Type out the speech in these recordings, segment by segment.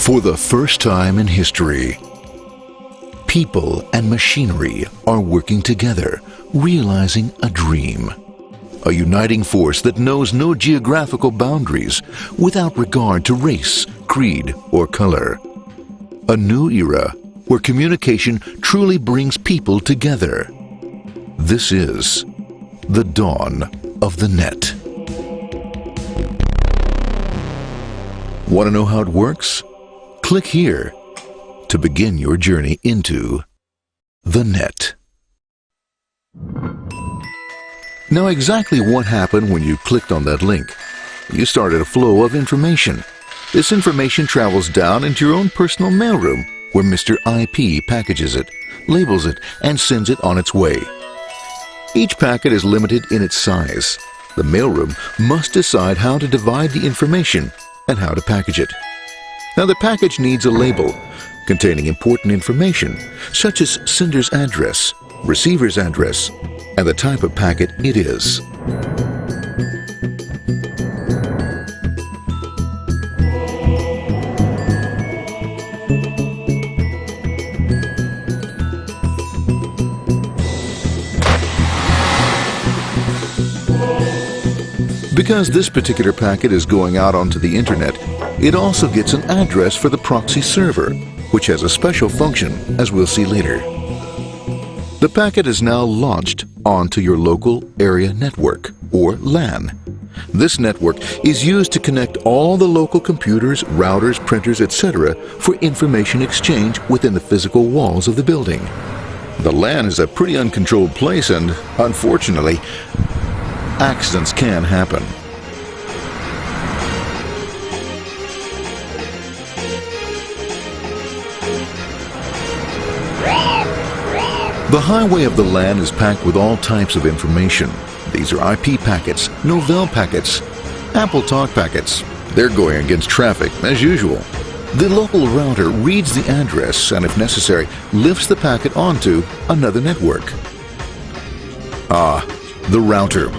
For the first time in history, people and machinery are working together, realizing a dream. A uniting force that knows no geographical boundaries without regard to race, creed, or color. A new era where communication truly brings people together. This is the dawn of the net. Want to know how it works? Click here to begin your journey into the net. Now, exactly what happened when you clicked on that link? You started a flow of information. This information travels down into your own personal mailroom, where Mr. IP packages it, labels it, and sends it on its way. Each packet is limited in its size. The mailroom must decide how to divide the information and how to package it. Now, the package needs a label containing important information, such as sender's address, receiver's address, and the type of packet it is. Because this particular packet is going out onto the internet, it also gets an address for the proxy server, which has a special function, as we'll see later. The packet is now launched onto your local area network, or LAN. This network is used to connect all the local computers, routers, printers, etc. for information exchange within the physical walls of the building. The LAN is a pretty uncontrolled place, and unfortunately, accidents can happen. The highway of the LAN is packed with all types of information. These are IP packets, Novell packets, Apple Talk packets. They're going against traffic, as usual. The local router reads the address and, if necessary, lifts the packet onto another network. The router,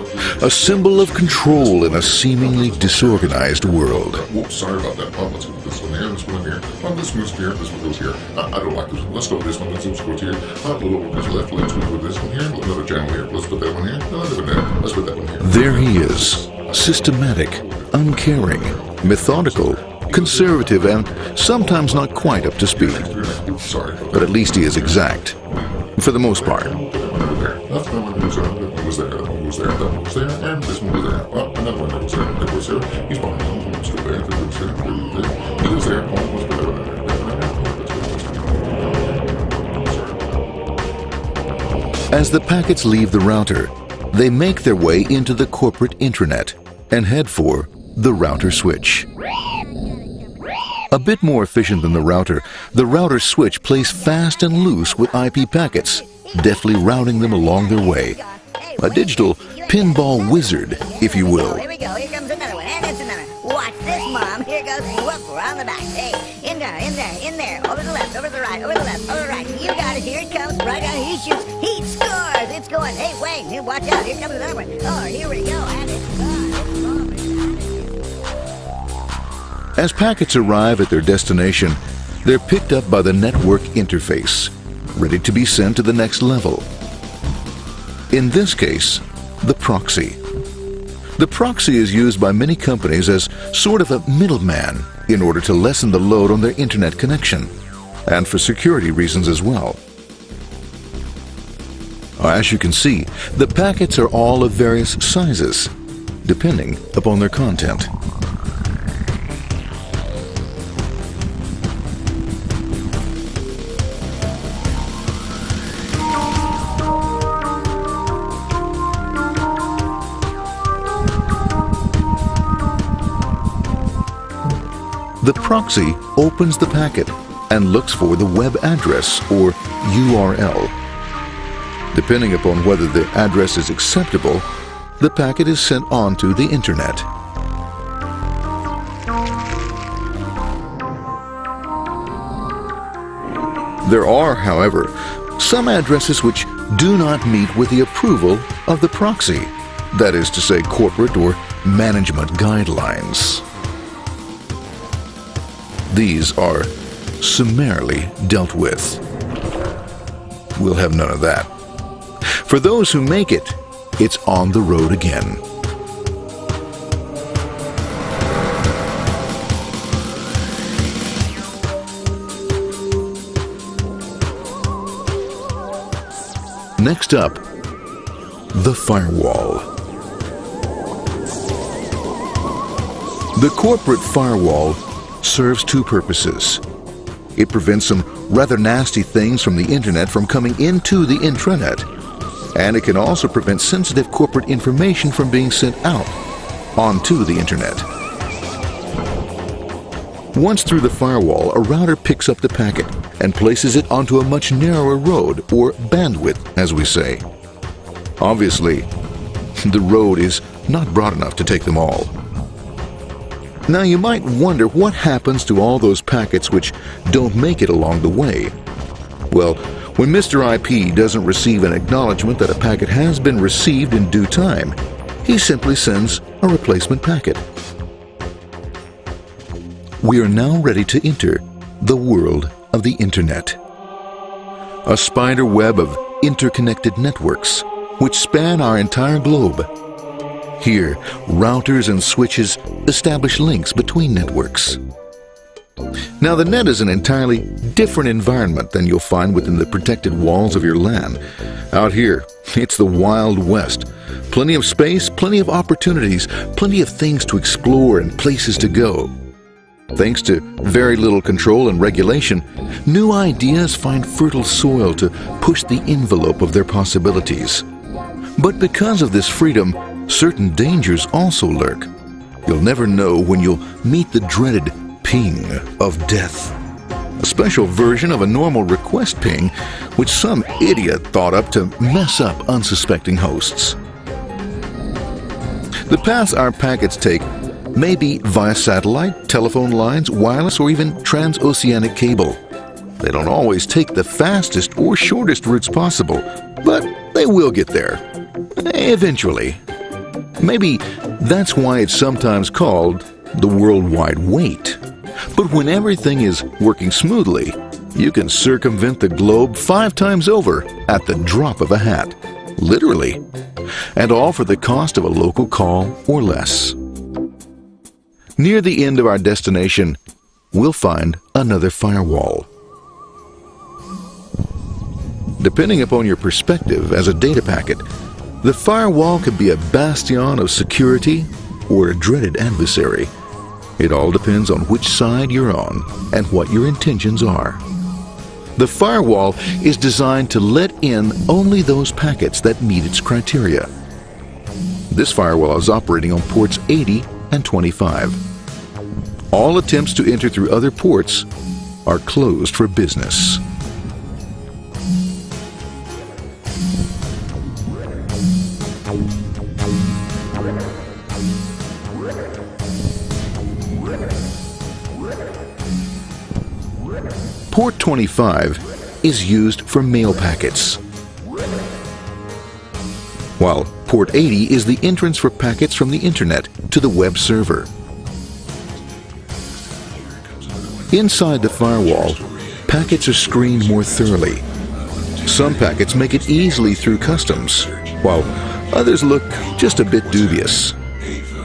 a symbol of control in a seemingly disorganized world. Whoops, sorry about that. Let's go with this one here, this one here. This moves here, this one goes here. I don't like this one. Let's go with this one. Let's go here. A little bit left. Let's go with this one here. Another channel here. Let's put that one here. Another one there. Let's put that one here. There he is, systematic, uncaring, methodical, conservative, and sometimes not quite up to speed. Sorry. But at least he is exact, for the most part. That one was there, that one was there, that one was there, and this one was there. Well, another one that was there, that was there. He's behind him, one was still there, that was there, he was there, one was there. As the packets leave the router, they make their way into the corporate intranet and head for the router switch. A bit more efficient than the router switch plays fast and loose with IP packets, deftly routing them along their way. A digital pinball wizard, if you will. Here we go, here comes another one, and it's another. Watch this, Mom. Here goes, whoop, around the back. Hey, in there, over the left, over the right, over the left, over the right. You got it, here it comes, right on, he shoots, he scores, it's going. Hey, Wayne, watch out, here comes another one. Oh, here we go, and it's gone, As packets arrive at their destination, they're picked up by the network interface, ready to be sent to the next level. In this case, the proxy. The proxy is used by many companies as sort of a middleman in order to lessen the load on their internet connection, and for security reasons as well. As you can see, the packets are all of various sizes, depending upon their content. The proxy opens the packet and looks for the web address, or URL. Depending upon whether the address is acceptable, the packet is sent on to the internet. There are, however, some addresses which do not meet with the approval of the proxy, that is to say, corporate or management guidelines. these are summarily dealt with. We'll have none of that. For those who make it, it's on the road again. Next up, the firewall. The corporate firewall serves two purposes. It prevents some rather nasty things from the internet from coming into the intranet, and it can also prevent sensitive corporate information from being sent out onto the internet. Once through the firewall, a router picks up the packet and places it onto a much narrower road, or bandwidth, as we say. Obviously, the road is not broad enough to take them all. Now you might wonder what happens to all those packets which don't make it along the way. Well, when Mr. IP doesn't receive an acknowledgement that a packet has been received in due time, he simply sends a replacement packet. We are now ready to enter the world of the Internet. A spider web of interconnected networks which span our entire globe. Here, routers and switches establish links between networks. Now, the net is an entirely different environment than you'll find within the protected walls of your LAN. Out here, it's the Wild West. Plenty of space, plenty of opportunities, plenty of things to explore and places to go. Thanks to very little control and regulation, new ideas find fertile soil to push the envelope of their possibilities. But because of this freedom, certain dangers also lurk. You'll never know when you'll meet the dreaded ping of death. A special version of a normal request ping, which some idiot thought up to mess up unsuspecting hosts. The paths our packets take may be via satellite, telephone lines, wireless, or even transoceanic cable. They don't always take the fastest or shortest routes possible, but they will get there. Eventually. Maybe that's why it's sometimes called the worldwide wait. But when everything is working smoothly, you can circumvent the globe 5 times over at the drop of a hat. Literally. And all for the cost of a local call or less. Near the end of our destination, we'll find another firewall. Depending upon your perspective as a data packet, the firewall could be a bastion of security or a dreaded adversary. It all depends on which side you're on and what your intentions are. The firewall is designed to let in only those packets that meet its criteria. This firewall is operating on ports 80 and 25. All attempts to enter through other ports are closed for business. Port 25 is used for mail packets, while Port 80 is the entrance for packets from the Internet to the web server. Inside the firewall, packets are screened more thoroughly. Some packets make it easily through customs, while others look just a bit dubious.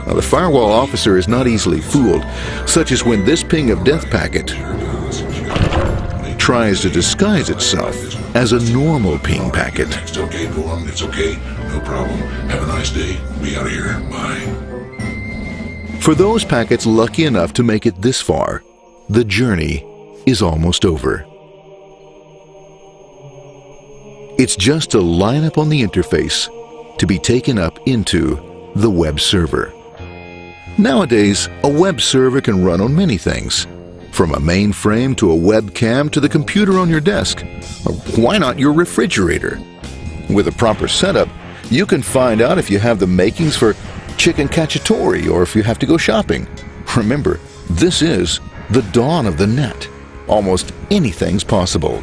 Now, the firewall officer is not easily fooled, such as when this ping of death packet tries to disguise itself as a normal ping packet. It's okay, go on. It's okay. No problem. Have a nice day. We out of here. Bye. For those packets lucky enough to make it this far, the journey is almost over. It's just a line up on the interface to be taken up into the web server. Nowadays, a web server can run on many things, from a mainframe to a webcam to the computer on your desk, or why not your refrigerator? With a proper setup, you can find out if you have the makings for chicken cacciatore or if you have to go shopping. Remember, this is the dawn of the net. Almost anything's possible.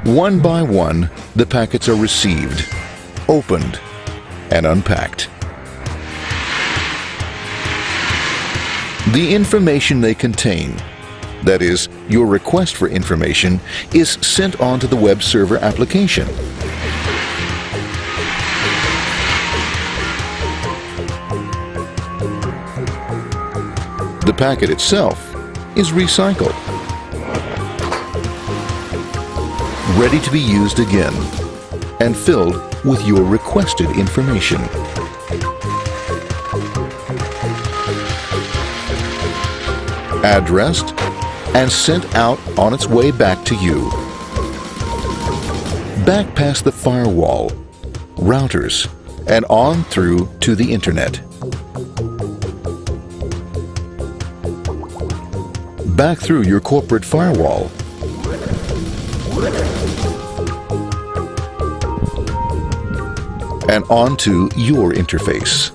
One by one, the packets are received, opened, and unpacked. The information they contain, that is, your request for information, is sent on to the web server application. The packet itself is recycled, ready to be used again, and filled with your requested information. Addressed and sent out on its way back to you. Back past the firewall, routers, and on through to the internet. Back through your corporate firewall. And onto your interface.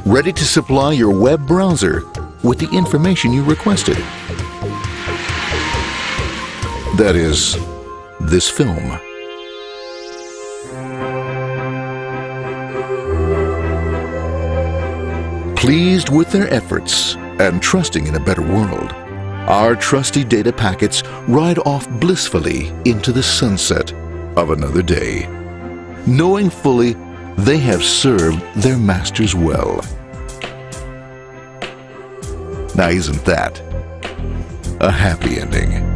Ready to supply your web browser with the information you requested. That is, this film. Pleased with their efforts and trusting in a better world, our trusty data packets ride off blissfully into the sunset of another day, knowing fully they have served their masters well. Now, isn't that a happy ending?